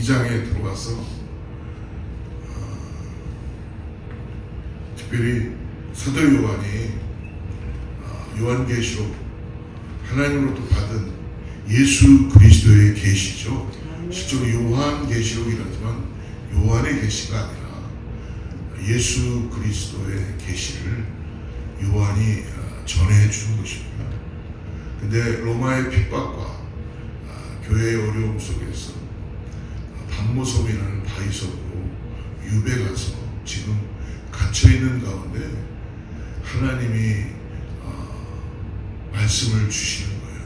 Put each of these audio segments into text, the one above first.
2장에 들어와서 특별히 사도 요한이 요한계시록 하나님으로부터 받은 예수 그리스도의 계시죠. 실제로 요한계시록이라지만 요한의 계시가 아니라 예수 그리스도의 계시를 요한이 전해주는 것입니다. 근데 로마의 핍박과 교회의 어려움 속에서 반모섬이라는 바위섬으로 유배 가서 지금 갇혀있는 가운데 하나님이 말씀을 주시는 거예요.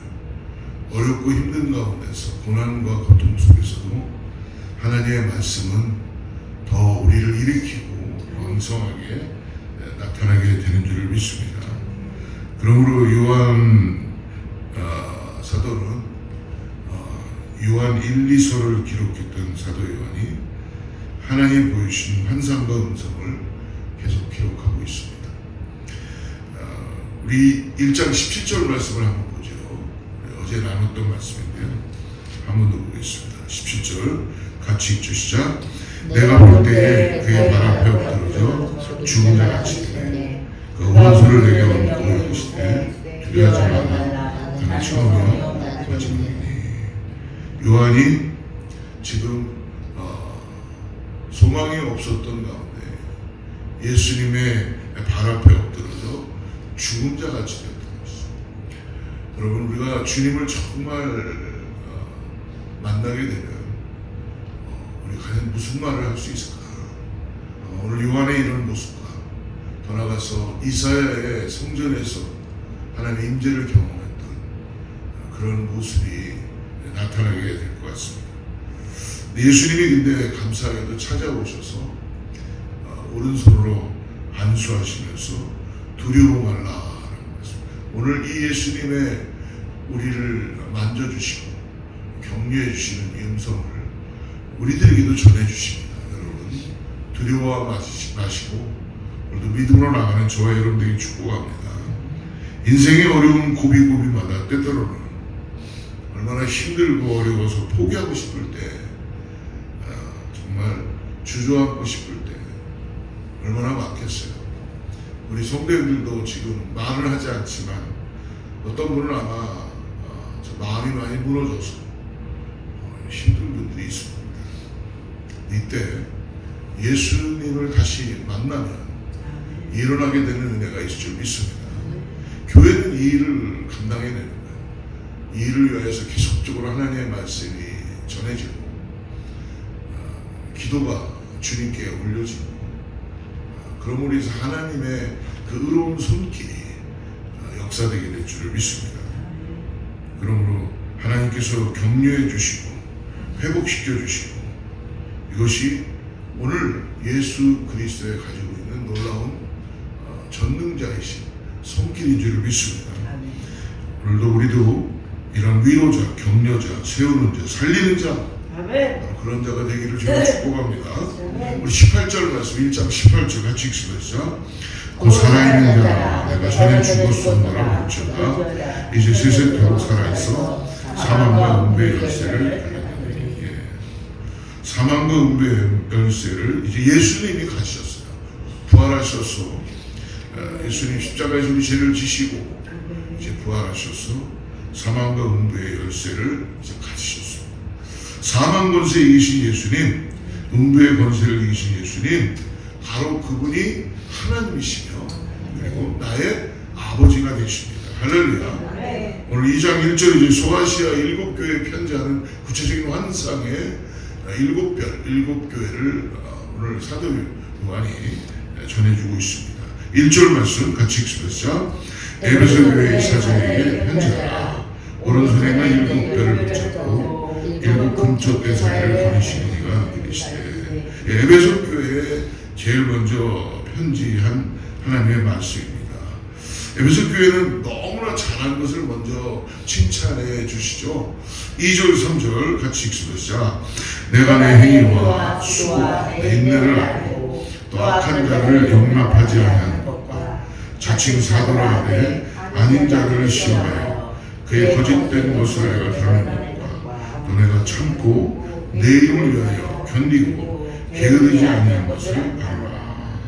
어렵고 힘든 가운데서 고난과 고통 속에서도 하나님의 말씀은 더 우리를 일으키고 왕성하게 나타나게 되는 줄을 믿습니다. 그러므로 요한 사도는 요한 1, 2서를 기록했던 사도 요한이 하나님 보여주신 환상과 음성을 계속 기록하고 있습니다. 우리 1장 17절 말씀을 한번 보죠. 어제 나눴던 말씀인데요. 한번 더 보겠습니다. 17절 같이 읽죠. 시작. 내가 볼 때에 그의 발 앞에 엎드러져 죽은 자 같이 되네. 그 원수를 내게 얹고 이르시되 두려워하지 말라. 나는 처음이요 마지막이니. 요한이 지금 소망이 없었던 가운데 예수님의 발 앞에 엎드러져 죽은 자 같이 되었던 것입니다. 여러분, 우리가 주님을 정말 만나게 되면 우리 과연 무슨 말을 할 수 있을까? 오늘 요한의 이런 모습과 더 나아가서 이사야의 성전에서 하나님의 임재를 경험했던 그런 모습이 나타나게 될 것 같습니다. 예수님이 근데 감사하게도 찾아오셔서 오른손으로 안수하시면서 두려워 말라라는 말씀. 오늘 이 예수님의 우리를 만져주시고 격려해 주시는 이 음성을 우리들에게도 전해주십니다. 여러분, 두려워하지 마시고 오늘도 믿음으로 나가는 저와 여러분들에게 축복합니다. 인생의 어려운 고비고비마다 때때로는 얼마나 힘들고 어려워서 포기하고 싶을 때, 정말 주저앉고 싶을 때 얼마나 많겠어요. 우리 성도님들도 지금 말을 하지 않지만 어떤 분은 아마 마음이 많이 무너져서 힘든 분들이 있습니다. 이때 예수님을 다시 만나면 일어나게 되는 은혜가 있을 줄 믿습니다. 교회는 이 일을 감당해내는 거예요. 이 일을 위해서 계속적으로 하나님의 말씀이 전해지고 기도가 주님께 올려지고 그러므로 인해서 하나님의 그 의로운 손길이 역사되게 될 줄을 믿습니다. 그러므로 하나님께서 격려해 주시고 회복시켜 주시고 이것이 오늘 예수 그리스도에 가지고 있는 놀라운 전능자이신 손길인 줄을 믿습니다. 오늘도 우리도 이런 위로자, 격려자, 세우는 자, 살리는 자 그런 자가 되기를 주님 축복합니다. 우리 18절 말씀 1장 18절 같이 읽습니다. 그 살아있는 자라 내가 전에 죽었었노라 묻혀다 이제 세세토록 살아있어 사망과 은배의 열쇠를 가졌다니. 사망과 은배의 열쇠를 이제 예수님이 가지셨어요. 부활하셔서 예수님 십자가에서 우리 죄를 지시고 이제 부활하셔서 사망과 은배의 열쇠를 이제 가지셨습니다. 사망 권세에 이기신 예수님, 은배의 권세를 이기신 예수님, 바로 그분이 하나님이시며 그리고 나의 아버지가 되십니다. 할렐루야. 오늘 2장 1절 이제 소아시아 7교회에 편지하는 구체적인 환상의 7별, 7교회를 오늘 사도 요한이 전해주고 있습니다. 1절 말씀 같이 읽습니다. 에베소 교회의 사자에게 편지하라. 오른손에만 7별을 붙잡고 7 금초 대사를 거니시는 이가 이르시되. 에베소 교회에 제일 먼저 편지한 하나님의 말씀입니다. 에베소 교회는 너무나 잘한 것을 먼저 칭찬해 주시죠. 2절 3절 같이 읽습니다. 내가 내 행위와 수고와 내 인내를 알고 또 악한 자를 용납하지 아니하는 것과 자칭 사도라 하되 아닌 자들을 시험하여 그의 거짓된 것을 내가 드러낸 것과 또 내가 참고 내 이름을 위하여 견디고 게으르지 아니한 것을 알아라.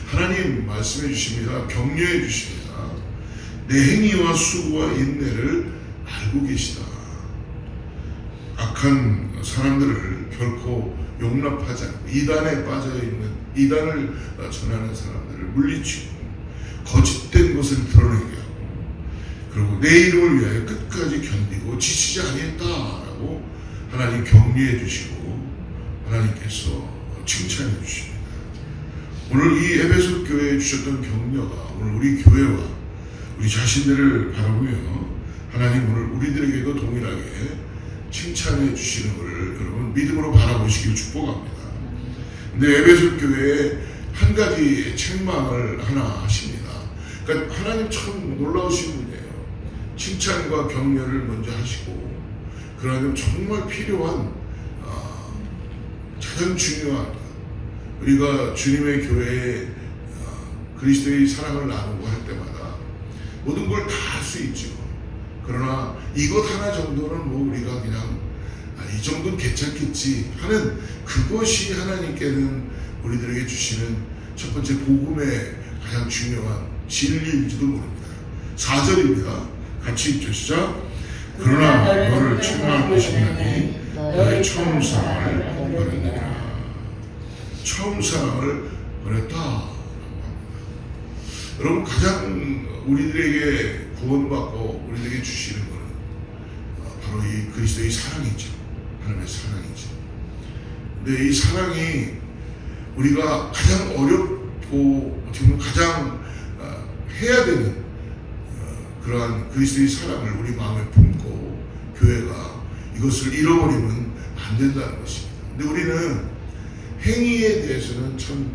하나님 말씀해 주십니다. 격려해 주십니다. 내 행위와 수고와 인내를 알고 계시다. 악한 사람들을 결코 용납하지 않고 이단에 빠져있는 이단을 전하는 사람들을 물리치고 거짓된 것을 드러내게 하고 그리고 내 이름을 위하여 끝까지 견디고 지치지 아니했다라고 하나님 격려해 주시고 하나님께서 칭찬해 주십니다. 오늘 이 에베소 교회에 주셨던 격려가 오늘 우리 교회와 우리 자신들을 바라보며 하나님 오늘 우리들에게도 동일하게 칭찬해 주시는 것을 여러분 믿음으로 바라보시길 축복합니다. 근데 에베소 교회에 한 가지 책망을 하나 하십니다. 그러니까 하나님 참 놀라우신 분이에요. 칭찬과 격려를 먼저 하시고 그러나 정말 필요한 가장 중요한 우리가 주님의 교회에 그리스도의 사랑을 나누고 할 때마다 모든 걸 다 할 수 있죠. 그러나 이것 하나 정도는 뭐 우리가 그냥 이 정도는 괜찮겠지 하는 그것이 하나님께는 우리들에게 주시는 첫 번째 복음의 가장 중요한 진리일지도 모릅니다. 4절입니다. 같이 읽죠. 시작. 그러나 너를 책망할 것이니 너의 처음 사랑을 버렸느니라. 처음 사랑을 버렸다. 여러분 가장 우리들에게 구원받고 우리들에게 주시는 것은 바로 이 그리스도의 사랑이죠. 하나님의 사랑이죠. 근데 이 사랑이 우리가 가장 어렵고 어떻게 보면 가장 해야 되는 그러한 그리스도의 사랑을 우리 마음에 품고 교회가 이것을 잃어버리면 안 된다는 것입니다. 근데 우리는 행위에 대해서는 참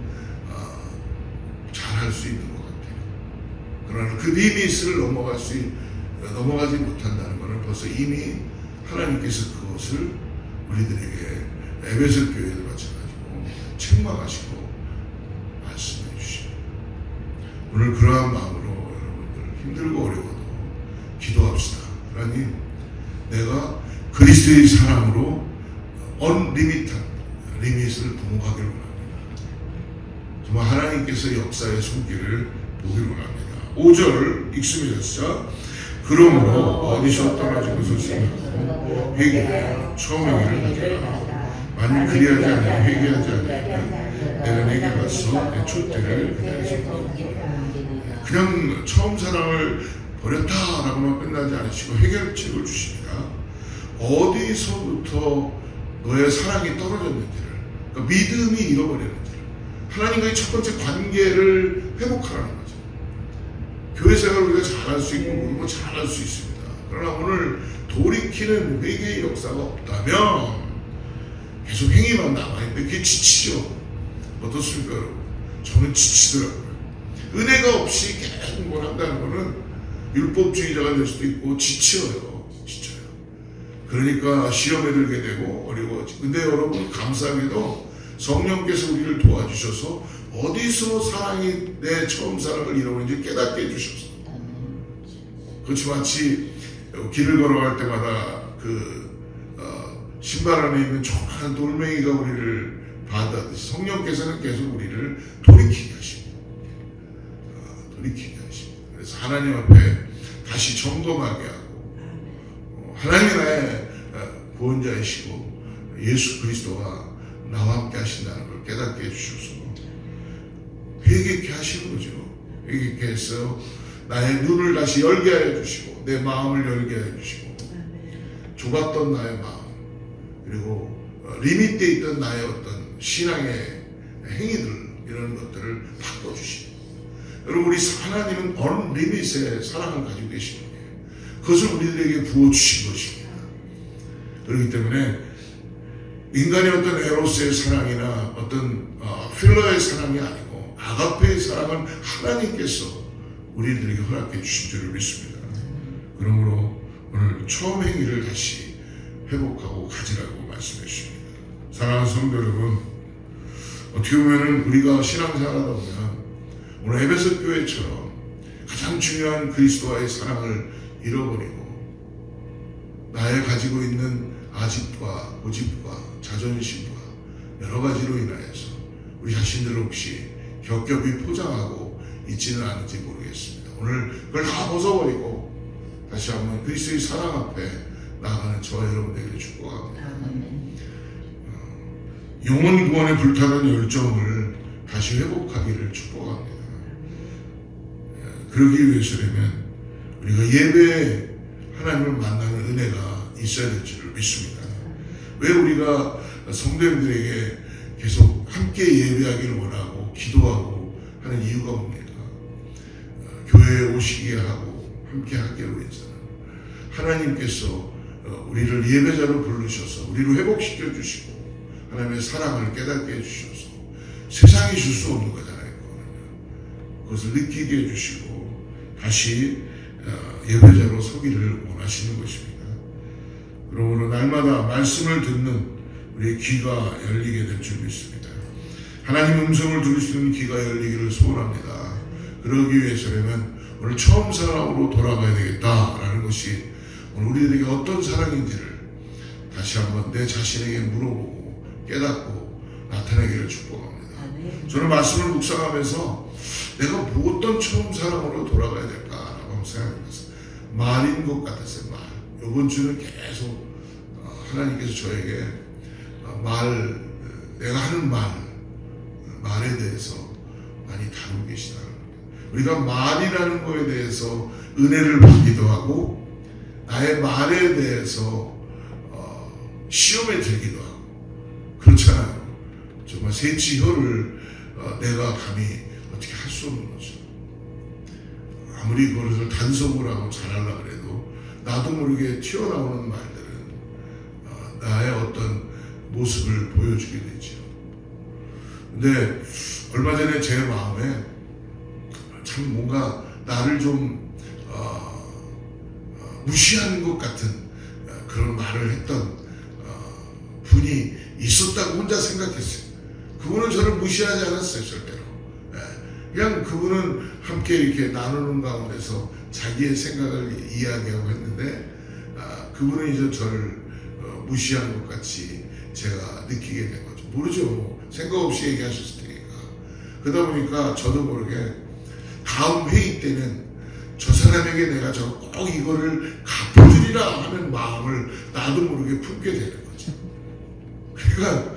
잘할 수 있는 것 같아요. 그러나 그 리밋을 넘어가지 못한다는 것은 벌써 이미 하나님께서 그것을 우리들에게 에베소 교회도 마찬가지고 책망하시고 말씀해 주십니다. 오늘 그러한 마음으로 여러분들 힘들고 어려워도 기도합시다. 하나님, 내가 그리스도의 사랑으로 언리밋한 리밋을 부모하기를 원합니다. 정말 하나님께서 역사의 손길을 보기를 원합니다. 5절 읽습니다. 그러므로 어디서 떨어지고서 생각하고 회개하여 처음 행위를 하리라. 만일 그리하지 않으면 회개하지 않으면 내가 내게 가서 내 촛대를 기다리겠다. 그냥 처음 사랑을 버렸다라고만 끝나지 않으시고 해결책을 주십니다. 어디서부터 너의 사랑이 떨어졌는지를, 그러니까 믿음이 잃어버렸는지를, 하나님과의 첫 번째 관계를 회복하라는 거죠. 교회 생활을 우리가 잘할 수 있고 모르고 잘할 수 있습니다. 그러나 오늘 돌이키는 회개의 역사가 없다면 계속 행위만 남아있는데 그게 지치죠. 어떻습니까 여러분? 저는 지치더라고요. 은혜가 없이 계속 뭘 한다는 거는 율법주의자가 될 수도 있고 지쳐요. 그러니까 시험에 들게 되고 어려워지고. 근데 여러분 감사하게도 성령께서 우리를 도와주셔서 어디서 사랑이 내 처음 사랑을 잃어버린지 깨닫게 해주셔서 그렇지 마치 길을 걸어갈 때마다 신발 안에 있는 조그마한 돌멩이가 우리를 반다듯이 성령께서는 계속 우리를 돌이키게 하십니다. 돌이키게 하십니다. 그래서 하나님 앞에 다시 점검하게 하고 하나님이 나의 구원자이시고 예수 그리스도가 나와 함께 하신다는 걸 깨닫게 해주셔서 회개케 하시는 거죠. 회개케 해서 나의 눈을 다시 열게 하여 주시고 내 마음을 열게 하여 주시고 좁았던 나의 마음 그리고 리밋되어 있던 나의 어떤 신앙의 행위들 이런 것들을 바꿔주시고 여러분 우리 하나님은 언리밋의 사랑을 가지고 계신 분이에요. 그것을 우리들에게 부어주신 것입니다. 그렇기 때문에 인간의 어떤 에로스의 사랑이나 어떤 필러의 사랑이 아니고 아가페의 사랑은 하나님께서 우리들에게 허락해 주신 줄을 믿습니다. 그러므로 오늘 처음 행위를 다시 회복하고 가지라고 말씀해 주십니다. 사랑하는 성도 여러분, 어떻게 보면 우리가 신앙생활하다 보면 오늘 에베소 교회처럼 가장 중요한 그리스도와의 사랑을 잃어버리고 나의 가지고 있는 아집과 고집과 자존심과 여러 가지로 인하여서 우리 자신들을 혹시 겹겹이 포장하고 있지는 않은지 모르겠습니다. 오늘 그걸 다 벗어버리고 다시 한번 그리스도의 사랑 앞에 나아가는 저와 여러분에게 축복합니다. 영혼 구원에 불타는 열정을 다시 회복하기를 축복합니다. 그러기 위해서라면 우리가 예배에 하나님을 만나는 은혜가 있어야 될 줄을 믿습니다. 왜 우리가 성도님들에게 계속 함께 예배하기를 원하고 기도하고 하는 이유가 뭡니까? 교회에 오시게 하고 함께 하기로 해서는 하나님께서 우리를 예배자로 부르셔서 우리를 회복시켜 주시고 하나님의 사랑을 깨닫게 해주셔서 세상이 줄 수 없는 거잖아요. 그것을 느끼게 해주시고 다시 예배자로 서기를 원하시는 것입니다. 그러므로 날마다 말씀을 듣는 우리의 귀가 열리게 될 줄 믿습니다. 하나님 음성을 들을 수 있는 귀가 열리기를 소원합니다. 그러기 위해서라면 오늘 처음 사랑으로 돌아가야 되겠다라는 것이 오늘 우리들에게 어떤 사랑인지를 다시 한번 내 자신에게 물어보고 깨닫고 나타내기를 축복합니다. 저는 말씀을 묵상하면서 내가 어떤 처음 사랑으로 돌아가야 될까라고 한번 생각해봤어요. 말인 것 같았어요. 말. 이번 주는 계속 하나님께서 저에게 내가 하는 말에 대해서 많이 다루고 계시다는 거예요. 우리가 말이라는 거에 대해서 은혜를 받기도 하고 나의 말에 대해서 시험에 들기도 하고 그렇잖아요. 정말 새치혀를 내가 감히 어떻게 할 수 없는 거죠. 아무리 그것을 단속을 하고 잘하려고 해도 나도 모르게 튀어나오는 말들은 나의 어떤 모습을 보여주게 되죠. 근데 얼마 전에 제 마음에 참 뭔가 나를 좀 무시하는 것 같은 그런 말을 했던 분이 있었다고 혼자 생각했어요. 그분은 저를 무시하지 않았어요, 절대로. 그냥 그분은 함께 이렇게 나누는 가운데서 자기의 생각을 이야기하고 했는데 그분은 이제 저를 무시한 것 같이 제가 느끼게 된 거죠. 모르죠. 생각 없이 얘기하셨을 테니까. 그러다 보니까 저도 모르게 다음 회의 때는 저 사람에게 내가 꼭 이거를 갚아주리라 하는 마음을 나도 모르게 품게 되는 거죠. 그러니까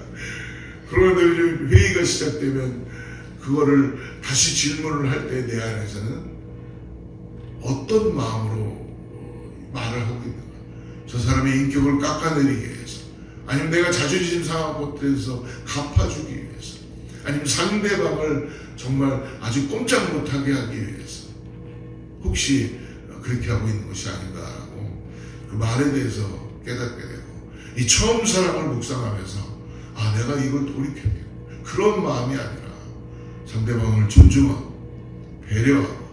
그런데 회의가 시작되면 그거를 다시 질문을 할 때 내 안에서는 어떤 마음으로 말을 하고 있는가. 저 사람의 인격을 깎아내리기 위해서, 아니면 내가 자존심 상한 것들에서 갚아주기 위해서, 아니면 상대방을 정말 아주 꼼짝 못하게 하기 위해서 혹시 그렇게 하고 있는 것이 아닌가라고 그 말에 대해서 깨닫게 되고, 이 처음 사랑을 묵상하면서 내가 이걸 돌이켜야 돼. 그런 마음이 아니라 상대방을 존중하고 배려하고,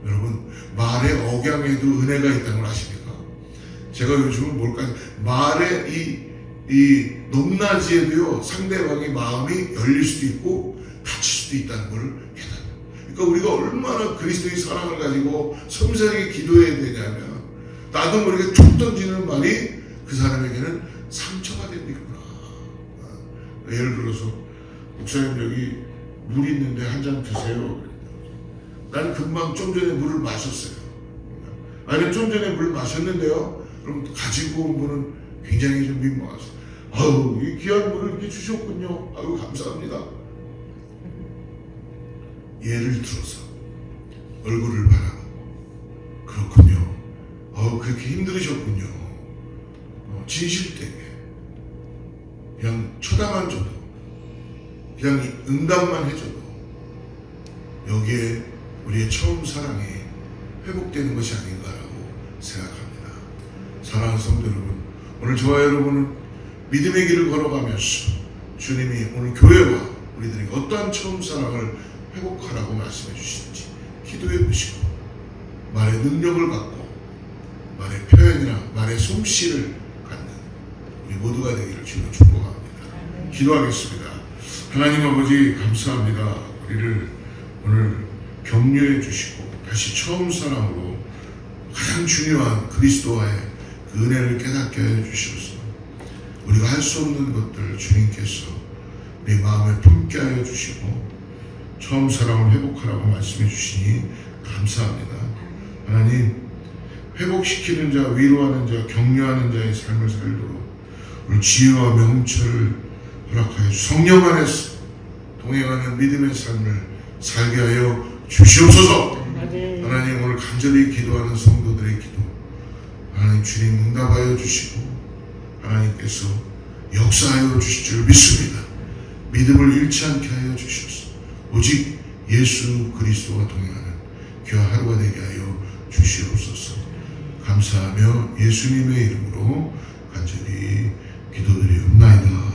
여러분 말의 억양에도 은혜가 있다는 걸 아십니까? 제가 요즘은 뭘까요? 말의 이 높낮이에도요 상대방의 마음이 열릴 수도 있고 다칠 수도 있다는 걸 깨닫는. 그러니까 우리가 얼마나 그리스도의 사랑을 가지고 섬세하게 기도해야 되냐면, 나도 모르게 툭 던지는 말이 그 사람에게는 상처가 됩니구나. 예를 들어서 목사님 여기 물 있는데 한 잔 드세요. 나는 금방 좀 전에 물을 마셨어요. 아니 좀 전에 물 마셨는데요. 그럼 가지고 온 분은 굉장히 좀 민망하죠. 아유, 이 귀한 물을 이렇게 주셨군요. 아유, 감사합니다. 예를 들어서 얼굴을 바라보고, 그렇군요. 그렇게 힘들으셨군요. 진실되게 그냥 쳐다만 줘도, 그냥 응답만 해줘도 여기에 우리의 처음 사랑이 회복되는 것이 아닌가라고 생각합니다. 사랑하는 성도 여러분, 오늘 저와 여러분은 믿음의 길을 걸어가면서 주님이 오늘 교회와 우리들에게 어떠한 처음 사랑을 회복하라고 말씀해 주시는지 기도해 보시고, 말의 능력을 갖고 말의 표현이나 말의 솜씨를 갖는 우리 모두가 되기를 주로 축복합니다. 기도하겠습니다. 하나님 아버지 감사합니다. 우리를 오늘 격려해 주시고 다시 처음 사랑으로 가장 중요한 그리스도와의 그 은혜를 깨닫게 해 주시옵소서. 우리가 할 수 없는 것들 주님께서 우리 마음에 품게 하여 주시고 처음 사랑을 회복하라고 말씀해 주시니 감사합니다. 하나님, 회복시키는 자, 위로하는 자, 격려하는 자의 삶을 살도록 우리 지혜와 명철을 허락하여 성령 안에서 동행하는 믿음의 삶을 살게 하여 주시옵소서. 하나님, 오늘 간절히 기도하는 성도들의 기도 하나님 주님 응답하여 주시고 하나님께서 역사하여 주실 줄 믿습니다. 믿음을 잃지 않게 하여 주시옵소서. 오직 예수 그리스도와 동행하는 귀한 하루가 되게 하여 주시옵소서. 감사하며 예수님의 이름으로 간절히 기도드리옵나이다.